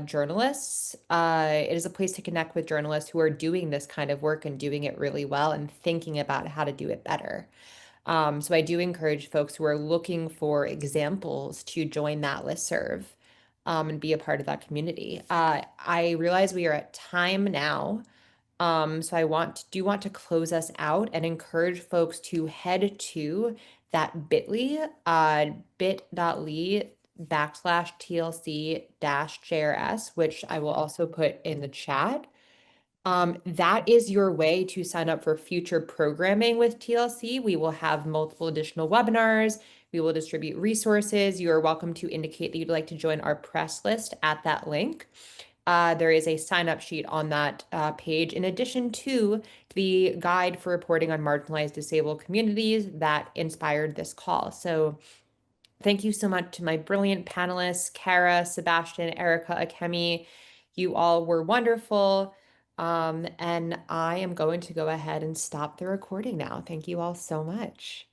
journalists. It is a place to connect with journalists who are doing this kind of work and doing it really well and thinking about how to do it better. So I do encourage folks who are looking for examples to join that listserv, and be a part of that community. I realize we are at time now. So I want to close us out and encourage folks to head to that bit.ly, bit.ly/TLC JRS, which I will also put in the chat. That is your way to sign up for future programming with TLC. We will have multiple additional webinars. We will distribute resources. You are welcome to indicate that you'd like to join our press list at that link. There is a sign-up sheet on that page, in addition to the guide for reporting on marginalized disabled communities that inspired this call. So thank you so much to my brilliant panelists, Cara, Sebastian, Ericka, Akemi. You all were wonderful. And I am going to go ahead and stop the recording now. Thank you all so much.